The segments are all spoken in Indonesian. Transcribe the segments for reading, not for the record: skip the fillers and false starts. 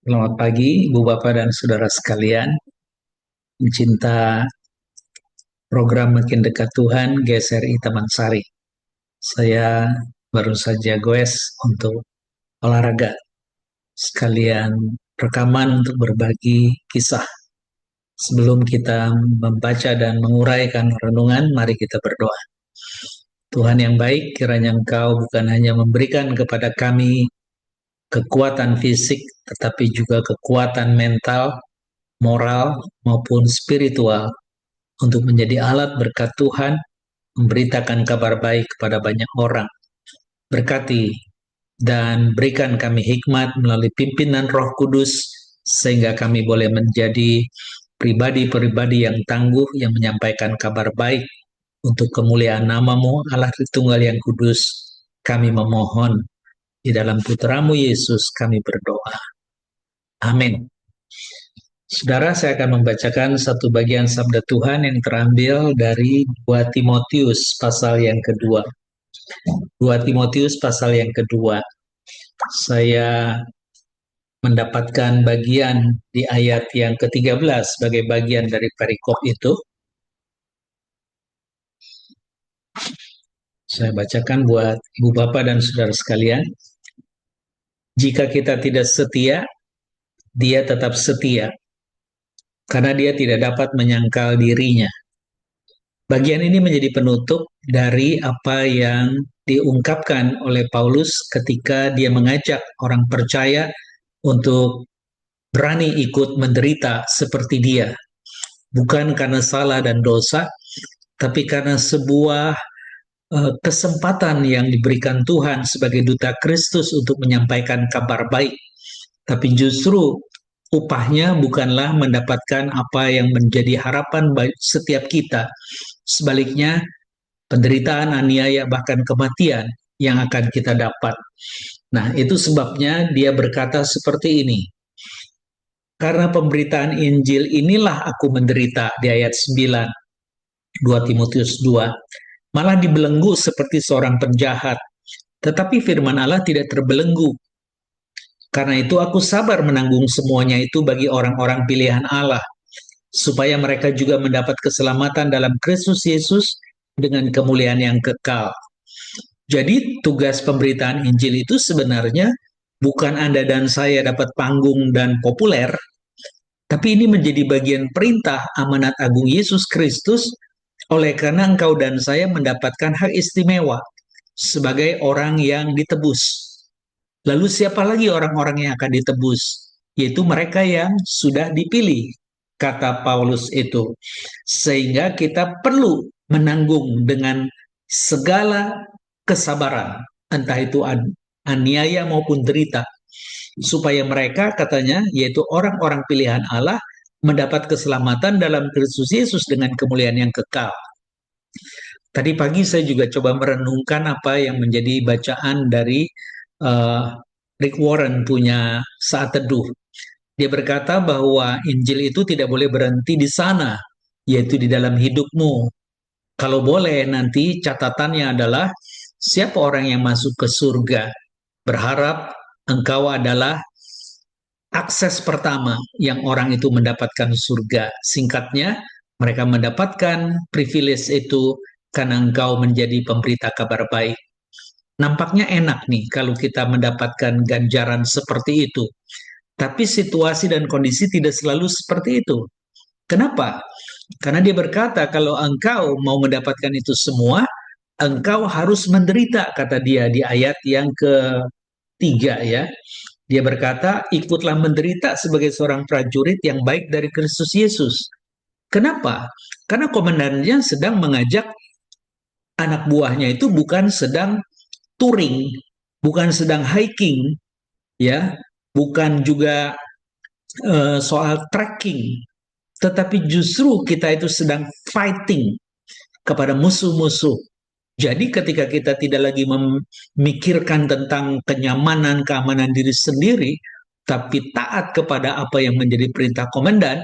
Selamat pagi, Ibu Bapak dan Saudara sekalian. Pencinta program Makin Dekat Tuhan, GSRI Taman Sari. Saya baru saja goes untuk olahraga. Sekalian rekaman untuk berbagi kisah. Sebelum kita membaca dan menguraikan renungan, mari kita berdoa. Tuhan yang baik, kiranya Engkau bukan hanya memberikan kepada kami kekuatan fisik, tetapi juga kekuatan mental, moral, maupun spiritual untuk menjadi alat berkat Tuhan, memberitakan kabar baik kepada banyak orang. Berkati dan berikan kami hikmat melalui pimpinan Roh Kudus, sehingga kami boleh menjadi pribadi-pribadi yang tangguh yang menyampaikan kabar baik untuk kemuliaan nama-Mu, Allah Tritunggal yang kudus. Kami memohon di dalam Putramu Yesus kami berdoa. Amin. Saudara, saya akan membacakan satu bagian sabda Tuhan yang terambil dari 2 Timotius pasal yang kedua. 2 Timotius pasal yang kedua. Saya mendapatkan bagian di ayat yang ke-13 sebagai bagian dari perikop itu. Saya bacakan buat Ibu Bapak dan Saudara sekalian. Jika kita tidak setia, dia tetap setia, karena dia tidak dapat menyangkal dirinya. Bagian ini menjadi penutup dari apa yang diungkapkan oleh Paulus ketika dia mengajak orang percaya untuk berani ikut menderita seperti dia. Bukan karena salah dan dosa, tapi karena sebuah kesempatan yang diberikan Tuhan sebagai duta Kristus untuk menyampaikan kabar baik. Tapi justru upahnya bukanlah mendapatkan apa yang menjadi harapan setiap kita. Sebaliknya, penderitaan, aniaya, bahkan kematian yang akan kita dapat. Nah, itu sebabnya dia berkata seperti ini. Karena pemberitaan Injil inilah aku menderita, di ayat 9, 2 Timotius 2. Malah dibelenggu seperti seorang penjahat. Tetapi firman Allah tidak terbelenggu. Karena itu aku sabar menanggung semuanya itu bagi orang-orang pilihan Allah, supaya mereka juga mendapat keselamatan dalam Kristus Yesus dengan kemuliaan yang kekal. Jadi tugas pemberitaan Injil itu sebenarnya bukan Anda dan saya dapat panggung dan populer, tapi ini menjadi bagian perintah amanat agung Yesus Kristus, oleh karena engkau dan saya mendapatkan hak istimewa sebagai orang yang ditebus. Lalu siapa lagi orang-orang yang akan ditebus? Yaitu mereka yang sudah dipilih, kata Paulus itu. Sehingga kita perlu menanggung dengan segala kesabaran, entah itu aniaya maupun derita, supaya mereka, katanya, yaitu orang-orang pilihan Allah, mendapat keselamatan dalam Kristus Yesus dengan kemuliaan yang kekal. Tadi pagi saya juga coba merenungkan apa yang menjadi bacaan dari Rick Warren punya saat teduh. Dia berkata bahwa Injil itu tidak boleh berhenti di sana, yaitu di dalam hidupmu. Kalau boleh, nanti catatannya adalah siapa orang yang masuk ke surga. Berharap engkau adalah akses pertama yang orang itu mendapatkan surga. Singkatnya, mereka mendapatkan privilege itu karena engkau menjadi pemberita kabar baik. Nampaknya enak nih kalau kita mendapatkan ganjaran seperti itu. Tapi situasi dan kondisi tidak selalu seperti itu. Kenapa? Karena dia berkata kalau engkau mau mendapatkan itu semua, engkau harus menderita, kata dia di ayat yang ketiga ya. Dia berkata, ikutlah menderita sebagai seorang prajurit yang baik dari Kristus Yesus. Kenapa? Karena komandannya sedang mengajak anak buahnya itu bukan sedang touring, bukan sedang hiking, ya, bukan juga soal trekking, tetapi justru kita itu sedang fighting kepada musuh-musuh. Jadi ketika kita tidak lagi memikirkan tentang kenyamanan, keamanan diri sendiri, tapi taat kepada apa yang menjadi perintah komandan,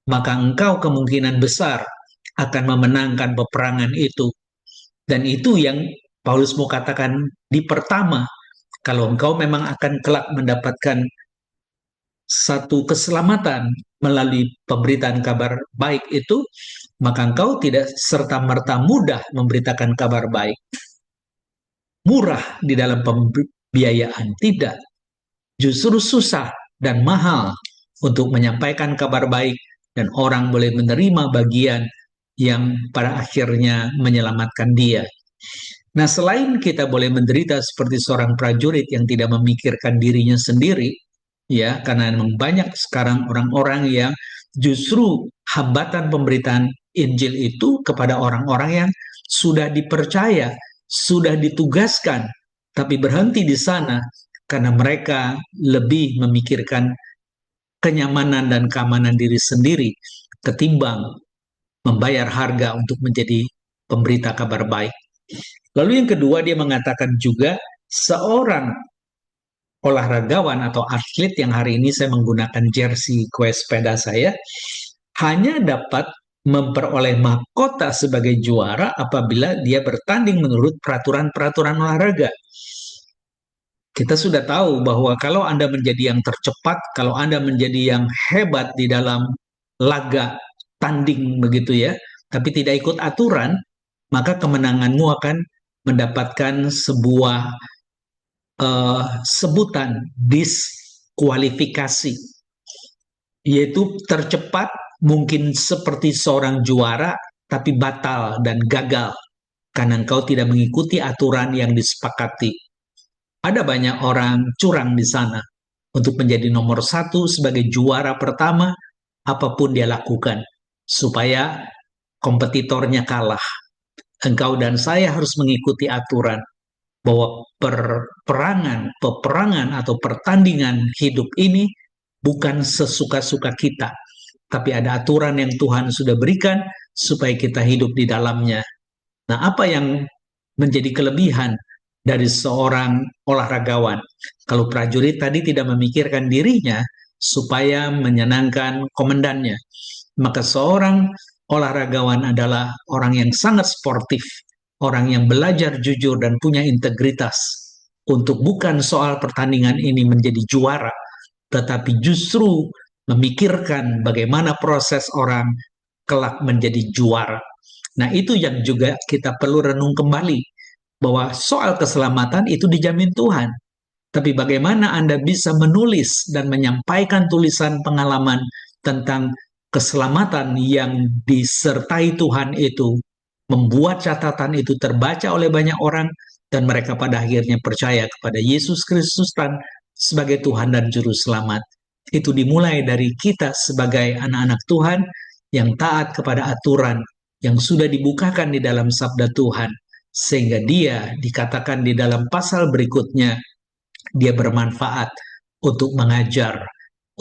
maka engkau kemungkinan besar akan memenangkan peperangan itu. Dan itu yang Paulus mau katakan di pertama, kalau engkau memang akan kelak mendapatkan satu keselamatan melalui pemberitaan kabar baik itu, maka engkau tidak serta-merta mudah memberitakan kabar baik. Murah di dalam pembiayaan, tidak. Justru susah dan mahal untuk menyampaikan kabar baik dan orang boleh menerima bagian yang pada akhirnya menyelamatkan dia. Nah, selain kita boleh menderita seperti seorang prajurit yang tidak memikirkan dirinya sendiri, ya, karena memang banyak sekarang orang-orang yang justru hambatan pemberitaan Injil itu kepada orang-orang yang sudah dipercaya, sudah ditugaskan, tapi berhenti di sana karena mereka lebih memikirkan kenyamanan dan keamanan diri sendiri ketimbang membayar harga untuk menjadi pemberita kabar baik. Lalu yang kedua, dia mengatakan juga seorang olahragawan atau atlet yang hari ini saya menggunakan jersey kue sepeda saya hanya dapat memperoleh mahkota sebagai juara apabila dia bertanding menurut peraturan-peraturan olahraga. Kita sudah tahu bahwa kalau Anda menjadi yang tercepat, kalau Anda menjadi yang hebat di dalam laga tanding begitu ya, tapi tidak ikut aturan, maka kemenanganmu akan mendapatkan sebuah sebutan diskualifikasi, yaitu tercepat mungkin seperti seorang juara, tapi batal dan gagal karena engkau tidak mengikuti aturan yang disepakati. Ada banyak orang curang di sana untuk menjadi nomor satu sebagai juara pertama, apapun dia lakukan, supaya kompetitornya kalah. Engkau dan saya harus mengikuti aturan bahwa peperangan atau pertandingan hidup ini bukan sesuka-suka kita, tapi ada aturan yang Tuhan sudah berikan supaya kita hidup di dalamnya. Nah, apa yang menjadi kelebihan dari seorang olahragawan? Kalau prajurit tadi tidak memikirkan dirinya supaya menyenangkan komandannya, maka seorang olahragawan adalah orang yang sangat sportif, orang yang belajar jujur dan punya integritas untuk bukan soal pertandingan ini menjadi juara, tetapi justru memikirkan bagaimana proses orang kelak menjadi juara. Nah, itu yang juga kita perlu renung kembali, bahwa soal keselamatan itu dijamin Tuhan. Tapi bagaimana Anda bisa menulis dan menyampaikan tulisan pengalaman tentang keselamatan yang disertai Tuhan itu, membuat catatan itu terbaca oleh banyak orang, dan mereka pada akhirnya percaya kepada Yesus Kristus sebagai Tuhan dan Juru Selamat. Itu dimulai dari kita sebagai anak-anak Tuhan yang taat kepada aturan yang sudah dibukakan di dalam sabda Tuhan, sehingga dia dikatakan di dalam pasal berikutnya, dia bermanfaat untuk mengajar,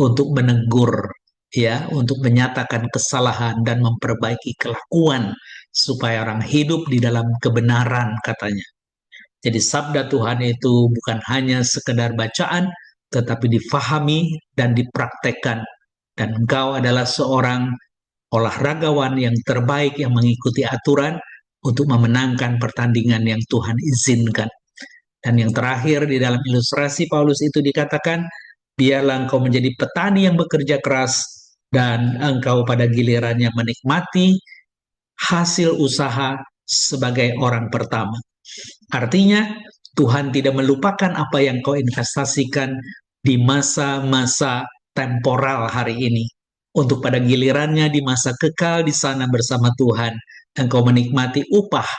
untuk menegur, ya, untuk menyatakan kesalahan dan memperbaiki kelakuan supaya orang hidup di dalam kebenaran, katanya. Jadi sabda Tuhan itu bukan hanya sekedar bacaan, tetapi difahami dan dipraktekkan. Dan engkau adalah seorang olahragawan yang terbaik yang mengikuti aturan untuk memenangkan pertandingan yang Tuhan izinkan. Dan yang terakhir di dalam ilustrasi Paulus itu dikatakan, biarlah engkau menjadi petani yang bekerja keras dan engkau pada gilirannya menikmati hasil usaha sebagai orang pertama. Artinya, Tuhan tidak melupakan apa yang kau investasikan di masa-masa temporal hari ini. Untuk pada gilirannya di masa kekal di sana bersama Tuhan, engkau menikmati upah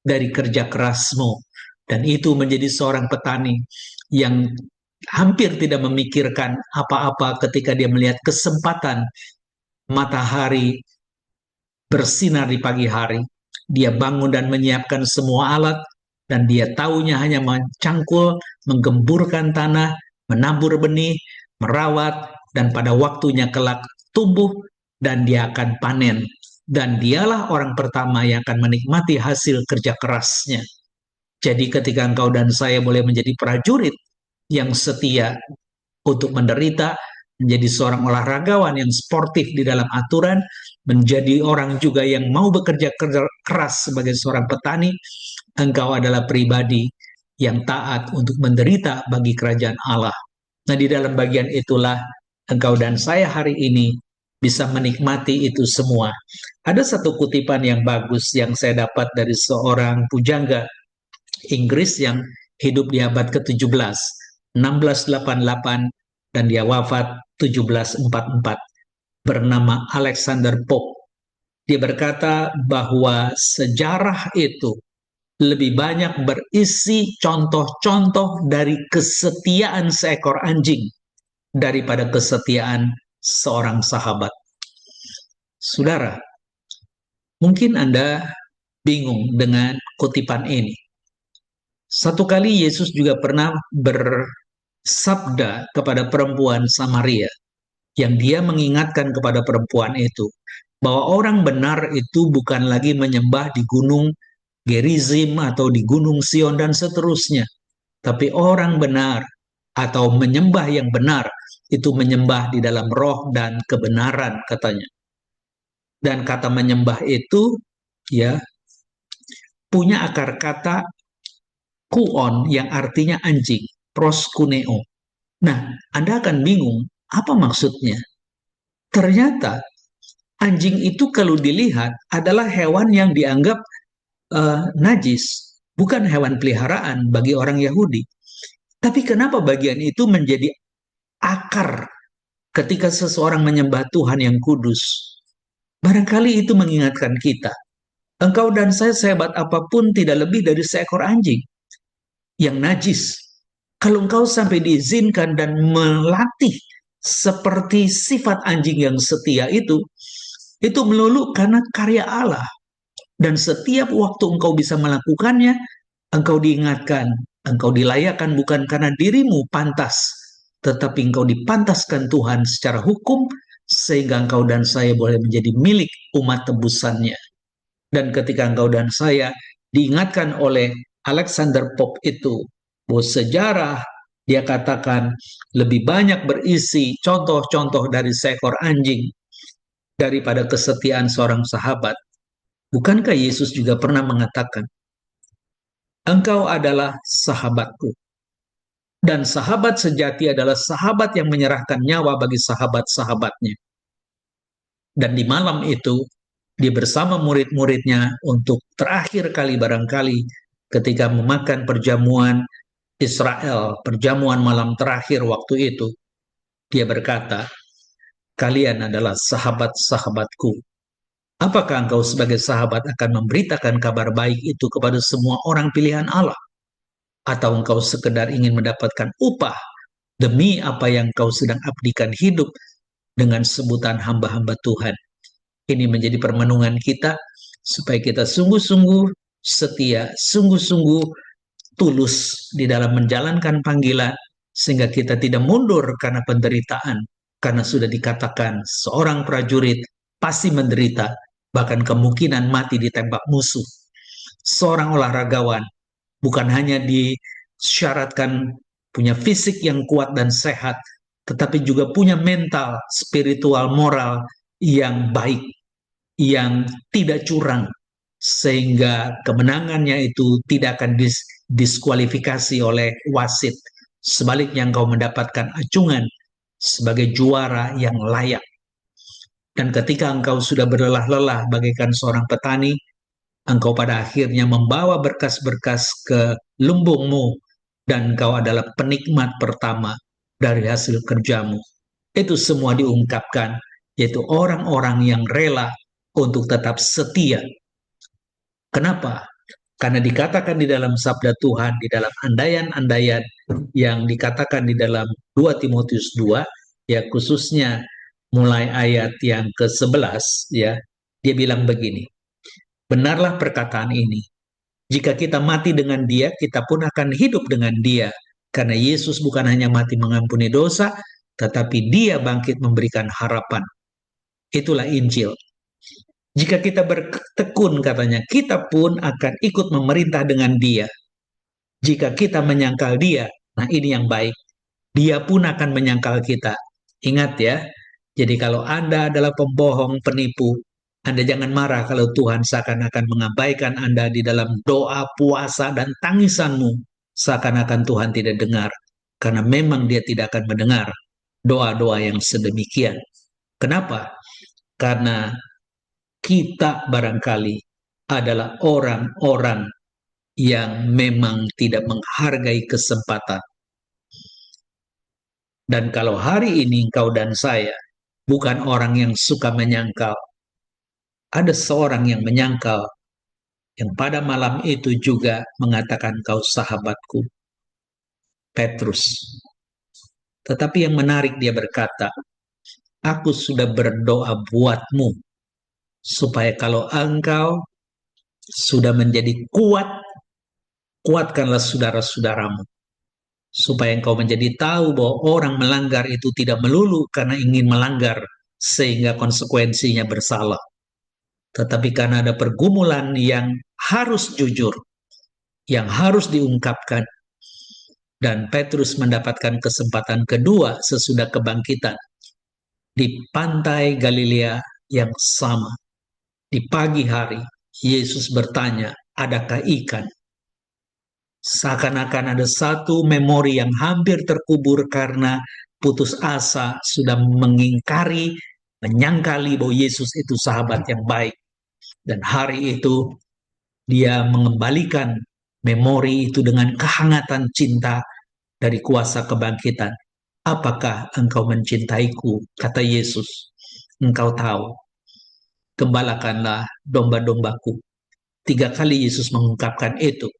dari kerja kerasmu. Dan itu menjadi seorang petani yang hampir tidak memikirkan apa-apa ketika dia melihat kesempatan matahari bersinar di pagi hari. Dia bangun dan menyiapkan semua alat, dan dia taunya hanya mencangkul, menggemburkan tanah, menabur benih, merawat, dan pada waktunya kelak tumbuh, dan dia akan panen. Dan dialah orang pertama yang akan menikmati hasil kerja kerasnya. Jadi ketika engkau dan saya boleh menjadi prajurit yang setia untuk menderita, menjadi seorang olahragawan yang sportif di dalam aturan, menjadi orang juga yang mau bekerja keras sebagai seorang petani, engkau adalah pribadi yang taat untuk menderita bagi kerajaan Allah. Nah, di dalam bagian itulah engkau dan saya hari ini bisa menikmati itu semua. Ada satu kutipan yang bagus yang saya dapat dari seorang pujangga Inggris yang hidup di abad ke-17, 1688, dan dia wafat 1744, bernama Alexander Pope. Dia berkata bahwa sejarah itu lebih banyak berisi contoh-contoh dari kesetiaan seekor anjing daripada kesetiaan seorang sahabat. Saudara, mungkin Anda bingung dengan kutipan ini. Satu kali Yesus juga pernah bersabda kepada perempuan Samaria, yang dia mengingatkan kepada perempuan itu bahwa orang benar itu bukan lagi menyembah di gunung Gerizim atau di gunung Sion dan seterusnya, tapi orang benar atau menyembah yang benar itu menyembah di dalam roh dan kebenaran, katanya. Dan kata menyembah itu ya punya akar kata kuon yang artinya anjing, proskuneo. Nah, Anda akan bingung apa maksudnya. Ternyata anjing itu kalau dilihat adalah hewan yang dianggap najis, bukan hewan peliharaan bagi orang Yahudi. Tapi kenapa bagian itu menjadi akar ketika seseorang menyembah Tuhan yang kudus? Barangkali itu mengingatkan kita, engkau dan saya sehebat apapun tidak lebih dari seekor anjing yang najis. Kalau engkau sampai diizinkan dan melatih seperti sifat anjing yang setia itu melulu karena karya Allah. Dan setiap waktu engkau bisa melakukannya, engkau diingatkan, engkau dilayakkan bukan karena dirimu pantas, tetapi engkau dipantaskan Tuhan secara hukum, sehingga engkau dan saya boleh menjadi milik umat tebusannya. Dan ketika engkau dan saya diingatkan oleh Alexander Pope itu, bahwa sejarah dia katakan lebih banyak berisi contoh-contoh dari seekor anjing daripada kesetiaan seorang sahabat. Bukankah Yesus juga pernah mengatakan, engkau adalah sahabatku. Dan sahabat sejati adalah sahabat yang menyerahkan nyawa bagi sahabat-sahabatnya. Dan di malam itu, dia bersama murid-muridnya untuk terakhir kali barangkali ketika memakan perjamuan Israel, perjamuan malam terakhir waktu itu, dia berkata, kalian adalah sahabat-sahabatku. Apakah engkau sebagai sahabat akan memberitakan kabar baik itu kepada semua orang pilihan Allah? Atau engkau sekedar ingin mendapatkan upah demi apa yang kau sedang abdikan hidup dengan sebutan hamba-hamba Tuhan? Ini menjadi permenungan kita supaya kita sungguh-sungguh setia, sungguh-sungguh tulus di dalam menjalankan panggilan, sehingga kita tidak mundur karena penderitaan, karena sudah dikatakan seorang prajurit pasti menderita, bahkan kemungkinan mati ditembak musuh. Seorang olahragawan bukan hanya disyaratkan punya fisik yang kuat dan sehat, tetapi juga punya mental, spiritual, moral yang baik, yang tidak curang, sehingga kemenangannya itu tidak akan diskualifikasi oleh wasit. Sebaliknya engkau mendapatkan acungan sebagai juara yang layak. Dan ketika engkau sudah berlelah-lelah bagaikan seorang petani, engkau pada akhirnya membawa berkas-berkas ke lumbungmu, dan engkau adalah penikmat pertama dari hasil kerjamu. Itu semua diungkapkan, yaitu orang-orang yang rela untuk tetap setia. Kenapa? Karena dikatakan di dalam sabda Tuhan, di dalam andaian-andaian yang dikatakan di dalam 2 Timotius 2, ya khususnya mulai ayat yang ke-11, ya, dia bilang begini, benarlah perkataan ini, jika kita mati dengan dia, kita pun akan hidup dengan dia. Karena Yesus bukan hanya mati mengampuni dosa, tetapi dia bangkit memberikan harapan. Itulah Injil. Jika kita bertekun, katanya, kita pun akan ikut memerintah dengan dia. Jika kita menyangkal dia, nah ini yang baik, dia pun akan menyangkal kita. Ingat ya, jadi kalau Anda adalah pembohong, penipu, Anda jangan marah kalau Tuhan seakan-akan mengabaikan Anda di dalam doa, puasa, dan tangisanmu. Seakan-akan Tuhan tidak dengar, karena memang dia tidak akan mendengar. doa-doa yang sedemikian. Kenapa? Karena kita barangkali adalah orang-orang yang memang tidak menghargai kesempatan. Dan kalau hari ini engkau dan saya bukan orang yang suka menyangkal, ada seorang yang menyangkal, yang pada malam itu juga mengatakan kau sahabatku, Petrus. Tetapi yang menarik dia berkata, aku sudah berdoa buatmu, supaya kalau engkau sudah menjadi kuat, kuatkanlah saudara-saudaramu. Supaya engkau menjadi tahu bahwa orang melanggar itu tidak melulu karena ingin melanggar, sehingga konsekuensinya bersalah. Tetapi karena ada pergumulan yang harus jujur, yang harus diungkapkan. Dan Petrus mendapatkan kesempatan kedua sesudah kebangkitan. Di pantai Galilea yang sama, di pagi hari, Yesus bertanya, adakah ikan? Seakan-akan ada satu memori yang hampir terkubur karena putus asa sudah mengingkari, menyangkali bahwa Yesus itu sahabat yang baik. Dan hari itu dia mengembalikan memori itu dengan kehangatan cinta dari kuasa kebangkitan. Apakah engkau mencintaiku? Kata Yesus. Engkau tahu, gembalakanlah domba-dombaku. 3 kali Yesus mengungkapkan itu.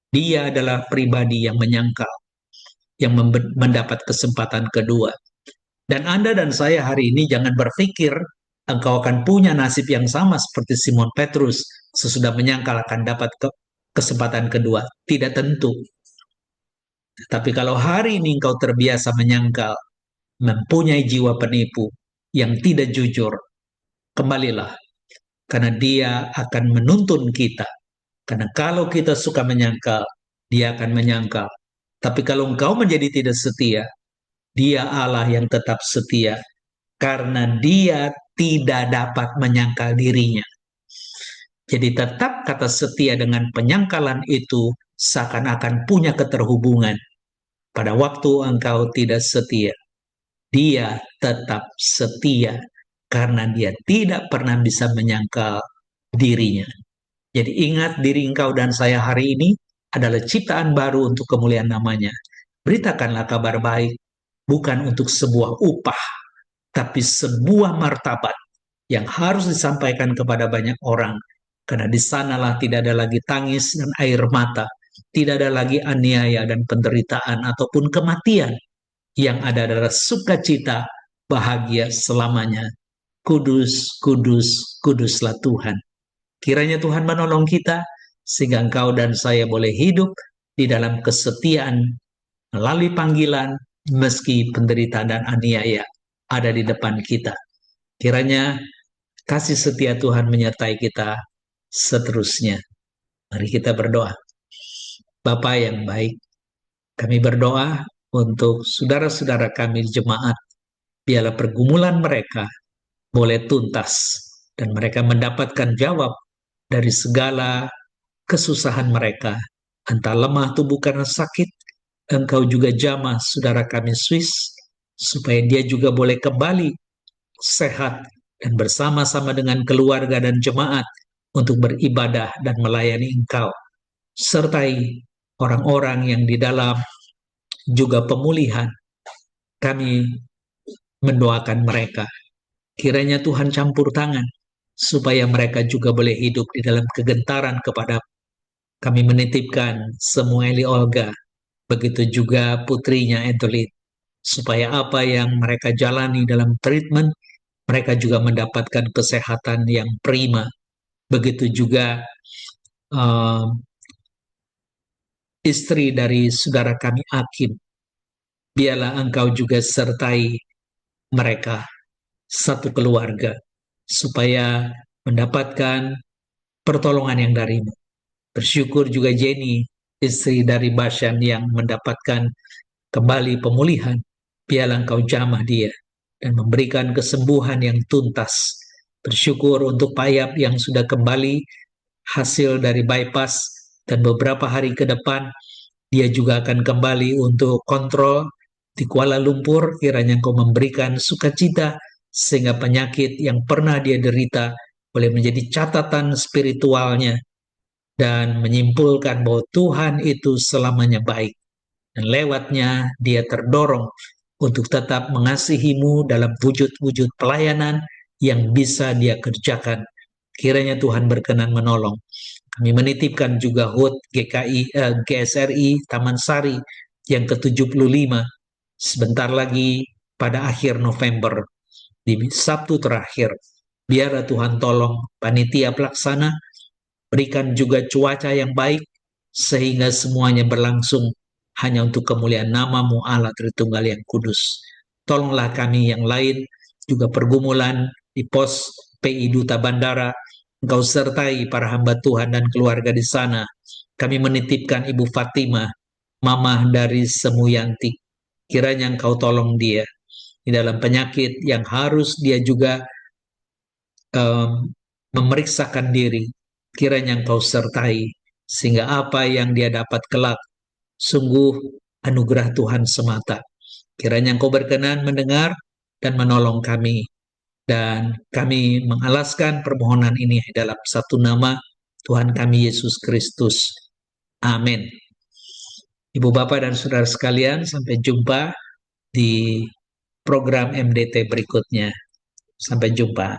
Dia adalah pribadi yang menyangkal, yang mendapat kesempatan kedua. Dan Anda dan saya hari ini jangan berpikir engkau akan punya nasib yang sama seperti Simon Petrus sesudah menyangkal akan dapat kesempatan kedua. Tidak tentu. Tapi kalau hari ini engkau terbiasa menyangkal, mempunyai jiwa penipu yang tidak jujur, kembalilah. Karena dia akan menuntun kita. Karena kalau kita suka menyangkal, dia akan menyangkal. Tapi kalau engkau menjadi tidak setia, dia Allah yang tetap setia. Karena dia tidak dapat menyangkal dirinya. Jadi tetap kata setia dengan penyangkalan itu seakan-akan punya keterhubungan. Pada waktu engkau tidak setia, dia tetap setia karena dia tidak pernah bisa menyangkal dirinya. Jadi ingat diri engkau dan saya hari ini adalah ciptaan baru untuk kemuliaan namanya. Beritakanlah kabar baik, bukan untuk sebuah upah, tapi sebuah martabat yang harus disampaikan kepada banyak orang. Karena di sanalah tidak ada lagi tangis dan air mata, tidak ada lagi aniaya dan penderitaan ataupun kematian. Yang ada adalah sukacita, bahagia selamanya. Kudus, kudus, kuduslah Tuhan. Kiranya Tuhan menolong kita, sehingga engkau dan saya boleh hidup di dalam kesetiaan, melalui panggilan, meski penderitaan dan aniaya ada di depan kita. Kiranya kasih setia Tuhan menyertai kita seterusnya. Mari kita berdoa. Bapa yang baik, kami berdoa untuk saudara-saudara kami di jemaat, biarlah pergumulan mereka boleh tuntas dan mereka mendapatkan jawab dari segala kesusahan mereka. Entah lemah tubuh karena sakit, engkau juga jamah saudara kami Swiss, supaya dia juga boleh kembali sehat dan bersama-sama dengan keluarga dan jemaat untuk beribadah dan melayani engkau. Sertai orang-orang yang di dalam juga pemulihan, kami mendoakan mereka. Kiranya Tuhan campur tangan, supaya mereka juga boleh hidup di dalam kegentaran kepada kami. Menitipkan Samueli Olga, begitu juga putrinya Edelit, supaya apa yang mereka jalani dalam treatment, mereka juga mendapatkan kesehatan yang prima. Begitu juga istri dari saudara kami Akim, biarlah engkau juga sertai mereka, satu keluarga, supaya mendapatkan pertolongan yang darimu. Bersyukur juga Jenny, istri dari Bashan, yang mendapatkan kembali pemulihan. Biarlah engkau jamah dia dan memberikan kesembuhan yang tuntas. Bersyukur untuk Payap yang sudah kembali hasil dari bypass, dan beberapa hari ke depan dia juga akan kembali untuk kontrol Di Kuala Lumpur, kiranya Engkau memberikan sukacita sehingga penyakit yang pernah dia derita boleh menjadi catatan spiritualnya dan menyimpulkan bahwa Tuhan itu selamanya baik. Dan lewatnya dia terdorong untuk tetap mengasihimu dalam wujud-wujud pelayanan yang bisa dia kerjakan. Kiranya Tuhan berkenan menolong. Kami menitipkan juga HUT GSRI Taman Sari yang ke-75 sebentar lagi pada akhir November, di Sabtu terakhir. Biarlah Tuhan tolong panitia pelaksana, berikan juga cuaca yang baik, sehingga semuanya berlangsung hanya untuk kemuliaan nama-Mu Allah Tritunggal yang kudus. Tolonglah kami yang lain, juga pergumulan di pos PI Duta Bandara, Engkau sertai para hamba Tuhan dan keluarga di sana. Kami menitipkan Ibu Fatimah, Mamah dari Semuyanti. Kiranya Engkau tolong dia di dalam penyakit yang harus dia juga memeriksakan diri. Kiranya Engkau sertai, sehingga apa yang dia dapat kelak sungguh anugerah Tuhan semata. Kiranya Engkau berkenan mendengar dan menolong kami. Dan kami mengalaskan permohonan ini dalam satu nama Tuhan kami Yesus Kristus. Amin. Ibu Bapak dan Saudara sekalian, sampai jumpa di program MDT berikutnya. Sampai jumpa.